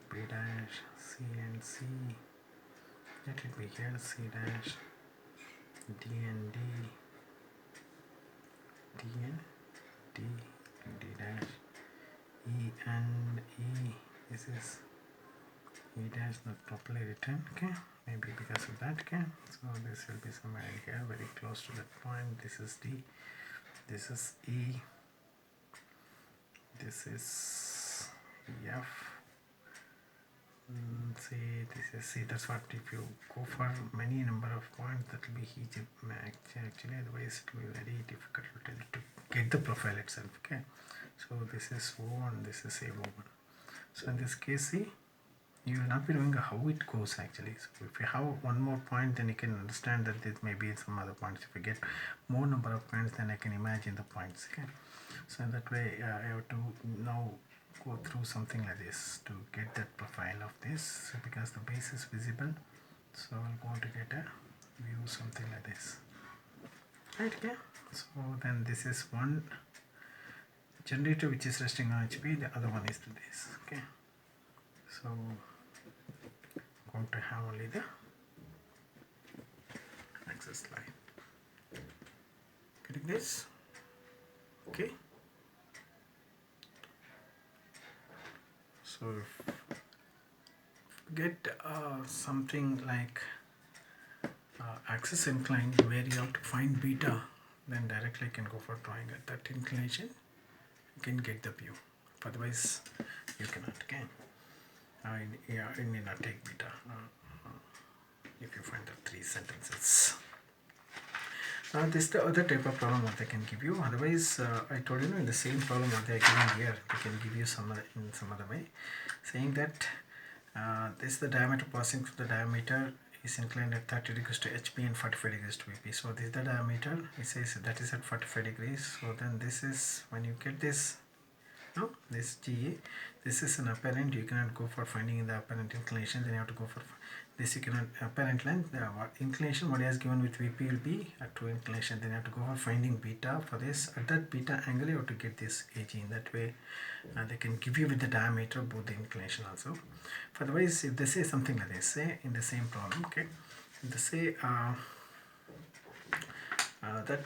B dash, C and C. Let it be here, C dash, D and D, D and D, D dash, E and E. This is E dash not properly written, okay, maybe because of that, okay. So this will be somewhere here, very close to that point. This is D, this is E, this is F, C, this is C. That's what, if you go for many number of points, that will be huge actually, otherwise it will be very difficult to get the profile itself, okay. So this is O1, this is A01. So in this case, see, you will not be knowing how it goes actually. So if you have one more point, then you can understand that this may be some other points. If you get more number of points, then I can imagine the points, okay. So in that way, I have to now go through something like this to get that profile of this. So because the base is visible, so I'm going to get a view something like this, right, okay. So then this is one generator which is resting on HP, the other one is this, okay. So I'm going to have only the access line. Getting this? Okay. So if get something like axis inclined where you have to find beta, then directly you can go for drawing at that inclination. You can get the view. Otherwise, you cannot. Okay. You need not take beta if you find the three sentences. This is the other type of problem what they can give you. Otherwise, I told you in the same problem what they are giving here, they can give you some other, in some other way, saying that this is the diameter passing through the diameter is inclined at 30 degrees to HP and 45 degrees to VP. So this is the diameter. It says that is at 45 degrees. So then this is when you get this. No, this GA, this is an apparent. You cannot go for finding the apparent inclination. Then you have to go for this. You cannot apparent length. The inclination what is given with VP will be at 2 inclination. Then you have to go for finding beta for this. At that beta angle, you have to get this AG. In that way, they can give you with the diameter both the inclination also. Otherwise, if they say something like this, say in the same problem, okay, if they say that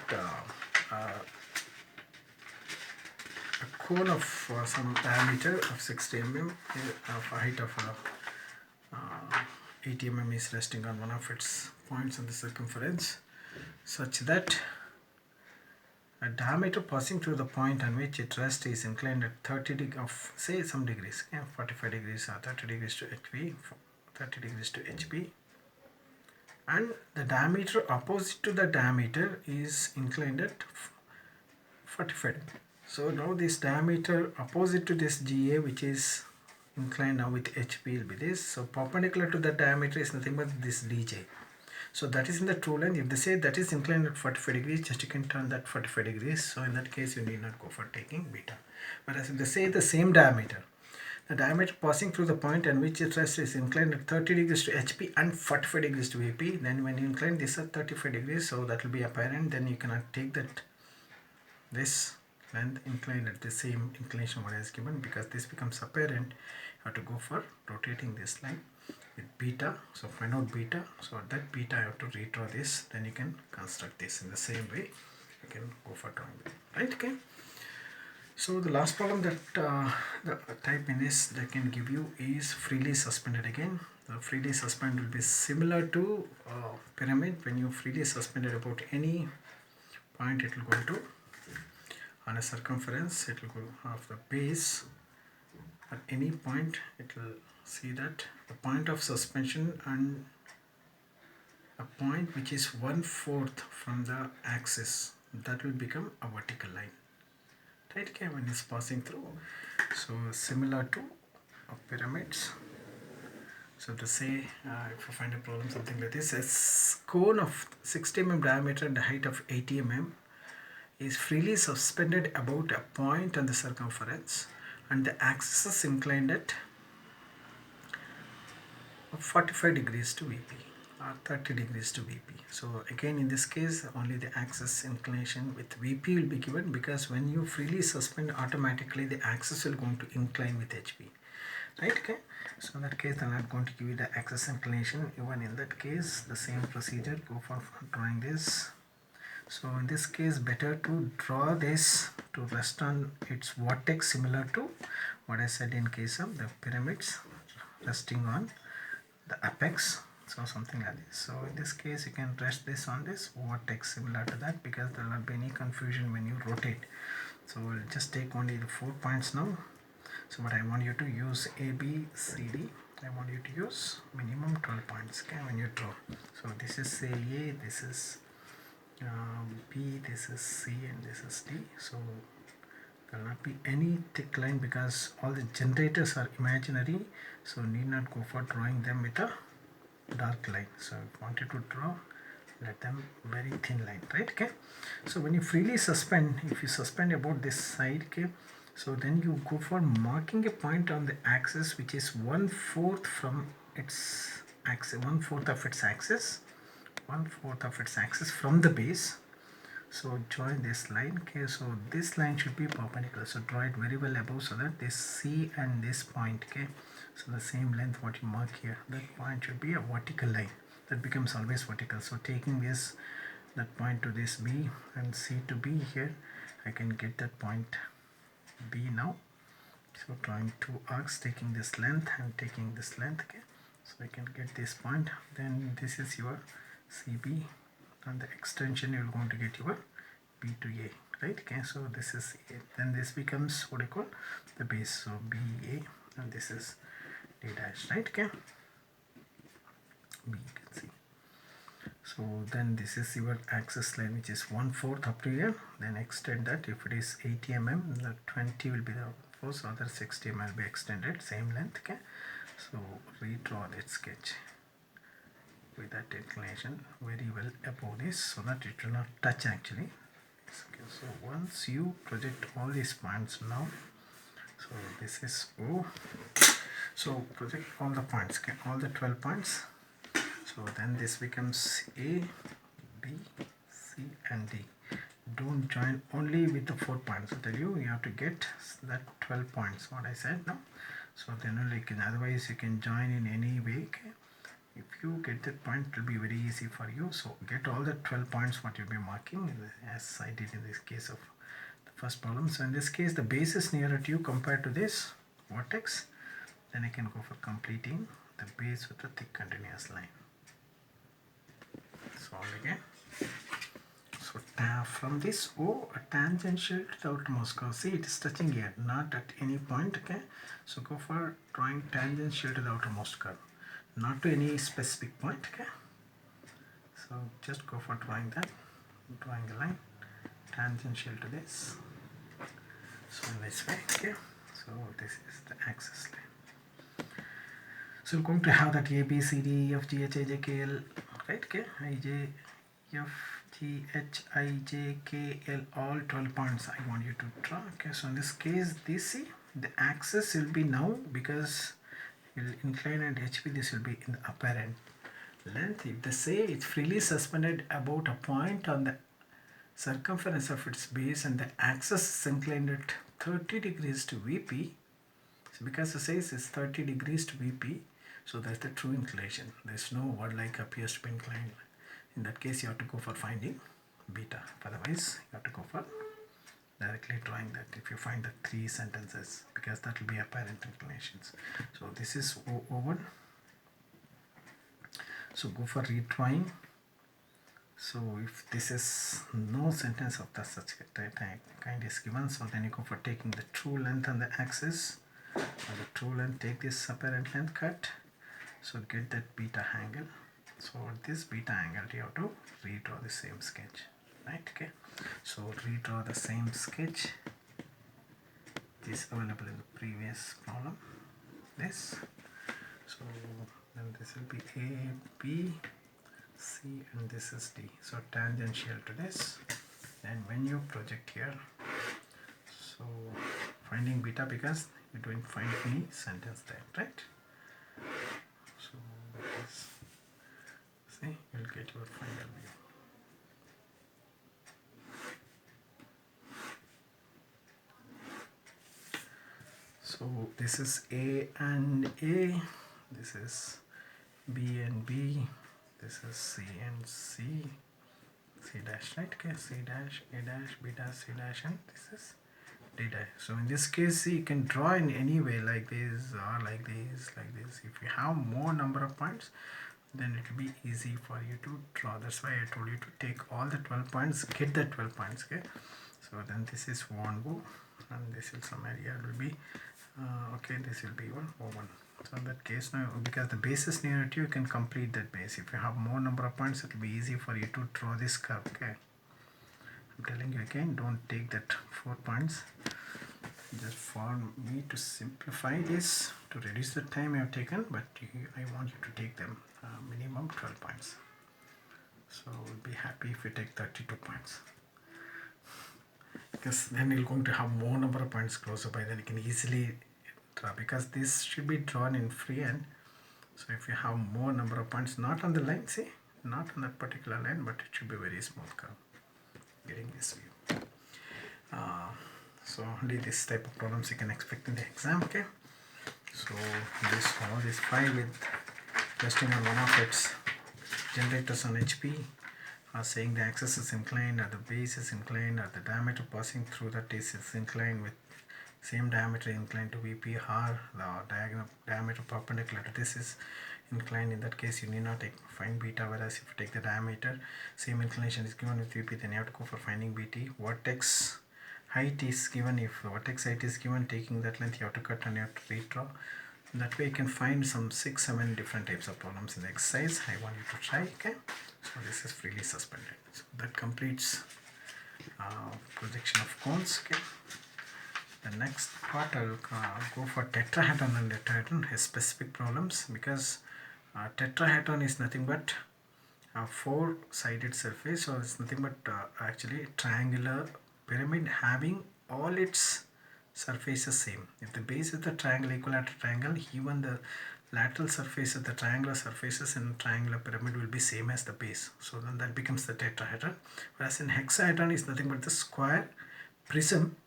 a cone of some diameter of 60 mm of a height of 80 mm is resting on one of its points on the circumference, such that a diameter passing through the point on which it rests is inclined at 30 degrees of say some degrees, okay, 45 degrees or 30 degrees to HP, 30 degrees to HP, and the diameter opposite to the diameter is inclined at 45 degrees. So now this diameter opposite to this GA, which is inclined now with HP, will be this. So perpendicular to the diameter is nothing but this DJ. So that is in the true length. If they say that is inclined at 45 degrees, just you can turn that 45 degrees. So in that case, you need not go for taking beta. Whereas if they say the same diameter, the diameter passing through the point on which it rests is inclined at 30 degrees to HP and 45 degrees to VP. Then when you incline this at 35 degrees, so that will be apparent. Then you cannot take that this length inclined at the same inclination what is given, because this becomes apparent. You have to go for rotating this line with beta. So find out beta. So at that beta I have to redraw this. Then you can construct this in the same way. You can go for drawing with it, right? Okay. So the last problem that the type in this they can give you is freely suspended. Again, the freely suspended will be similar to pyramid. When you freely suspended about any point, it will go to on a circumference, it will go off the base. At any point, it will see that the point of suspension and a point which is 1/4 from the axis, that will become a vertical line, right? Okay, when it's passing through. So similar to pyramids. So to say, if you find a problem something like this, a cone of 60 mm diameter and a height of 80 mm is freely suspended about a point on the circumference, and the axis is inclined at 45 degrees to VP or 30 degrees to VP. So again, in this case, only the axis inclination with VP will be given, because when you freely suspend, automatically the axis will going to incline with HP. right? Okay, so in that case I'm not going to give you the axis inclination. Even in that case the same procedure, go for drawing this. So in this case better to draw this to rest on its vertex, similar to what I said in case of the pyramids, resting on the apex. So something like this. So in this case you can rest this on this vertex, similar to that, because there will not be any confusion when you rotate. So we'll just take only the 4 points now. So but I want you to use A, B, C, D. I want you to use minimum 12 points, okay, when you draw. So this is say A, this is B, this is C, and this is D. So there will not be any thick line because all the generators are imaginary, so need not go for drawing them with a dark line. So if you wanted to draw, let them very thin line, right? Okay, so when you freely suspend, if you suspend about this side, okay, so then you go for marking a point on the axis which is 1/4 from its axis, 1/4 of its axis, 1/4 of its axis from the base. So join this line, okay, so this line should be perpendicular, so draw it very well above, so that this C and this point, okay, so the same length what you mark here, that point should be a vertical line, that becomes always vertical. So taking this, that point to this B and C to B here, I can get that point B now. So drawing two arcs, taking this length and taking this length, okay, so I can get this point. Then this is your CB, and the extension you're going to get your B to A, right? Okay, so this is A. Then this becomes what I call the base, so BA, and this is D dash, right? Okay, B, you can see. So then this is your axis line, which is 1/4 up to here. Then extend that. If it is 80 mm, the 20 will be the force, other 60 mm will be extended, same length, okay. So redraw that sketch with that inclination very well above this, so that it will not touch actually. Okay, so once you project all these points now, so this is O, so project all the points, okay, all the 12 points. So then this becomes A, B, C and D. Don't join only with the 4 points. I tell you, you have to get that 12 points what I said now. So then only you can, otherwise you can join in any way, okay. If you get that point, it will be very easy for you. So get all the 12 points what you'll be marking, as I did in this case of the first problem. So in this case the base is nearer to you compared to this vertex, then I can go for completing the base with a thick continuous line. Solve again. So from this O, a tangential to the outermost curve. See, it is touching here, not at any point, okay. So go for drawing tangential to the outermost curve, not to any specific point, okay. So just go for drawing that, drawing a line tangential to this, so in this way, okay. So this is the axis line. So we're going to have that A, B, C, D, E, F, G, H, I, J, K, L, right? Okay, I, J, F, G, H, I, J, K, L, all 12 points I want you to draw, okay. So in this case, this, see, the axis will be now, because will incline and HB, this will be in the apparent length. If they say it's freely suspended about a point on the circumference of its base and the axis is inclined at 30 degrees to VP, so because it says it's 30 degrees to VP, so that's the true inclination. There's no word like appears to be inclined. In that case you have to go for finding beta, otherwise you have to go for directly drawing that if you find the 3 sentences, because that will be apparent inclinations. So this is O1. So go for redrawing. So if this is no sentence of the such kind is given, so then you go for taking the true length on the axis, or the true length, take this apparent length cut, so get that beta angle. So this beta angle you have to redraw the same sketch, right? Okay, so redraw the same sketch which is available in the previous problem, this. So then this will be A, B, C, and this is D. So tangential to this, and when you project here, so finding beta, because you don't find any sentence there, right? So this, see, you'll get your final view. So this is A and A, this is B and B, this is C and C, C dash, right? Okay, C dash, A dash, B dash, C dash, and this is D dash. So in this case, you can draw in any way, like this or like this, like this. If you have more number of points, then it will be easy for you to draw. That's why I told you to take all the 12 points, get the 12 points. Okay, so then this is 1 and this is some area will be okay, this will be 1 so in that case, now because the base is near to you, you can complete that base. If you have more number of points, it will be easy for you to draw this curve. Okay, I'm telling you again, don't take that 4 points. Just for me to simplify this, to reduce the time I have taken, but I want you to take them minimum 12 points. So we'll be happy if you take 32 points, because then you're going to have more number of points closer by, then you can easily draw, because this should be drawn in freehand. So if you have more number of points, not on the line, see, not on that particular line, but it should be very smooth curve, getting this view. So only this type of problems you can expect in the exam. Okay, so this all is fine with testing on one of its generators on HP, saying the axis is inclined, or the base is inclined, or the diameter passing through that is inclined with same diameter inclined to VP, or the diameter perpendicular to this is inclined. In that case, you need not find beta, whereas if you take the diameter, same inclination is given with VP, then you have to go for finding BT. Vertex height is given. If vertex height is given, taking that length you have to cut and you have to redraw. That way you can find some 6-7 different types of problems in the exercise I want you to try. Okay, so this is freely suspended. So that completes projection of cones. Okay, the next part I will go for tetrahedron and tetrahedron has specific problems, because tetrahedron is nothing but a four-sided surface, so it's nothing but actually triangular pyramid having all its surfaces same. If the base is the triangle, equilateral triangle, even the lateral surface of the triangular surfaces in triangular pyramid will be same as the base. So then that becomes the tetrahedron. Whereas in hexahedron is nothing but the square prism.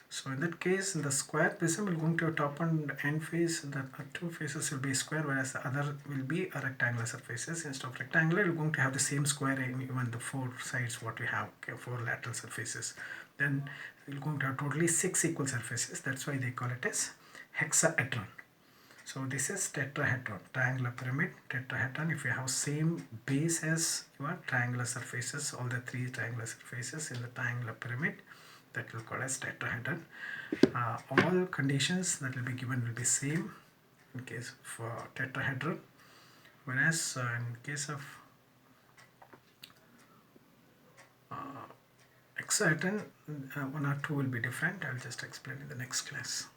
So in that case, in the square prism will go to a top and end face. The two faces will be square, whereas the other will be a rectangular surfaces. Instead of rectangular, we're going to have the same square in even the four sides what we have. Okay, four lateral surfaces. Then we're going to have totally 6 equal surfaces. That's why they call it as hexahedron. So this is tetrahedron, triangular pyramid, tetrahedron. If you have same base as your triangular surfaces, all the 3 triangular surfaces in the triangular pyramid, that will call as tetrahedron. All conditions that will be given will be same in case for tetrahedron, whereas in case of hexahedron, 1 or 2 will be different. I will just explain in the next class.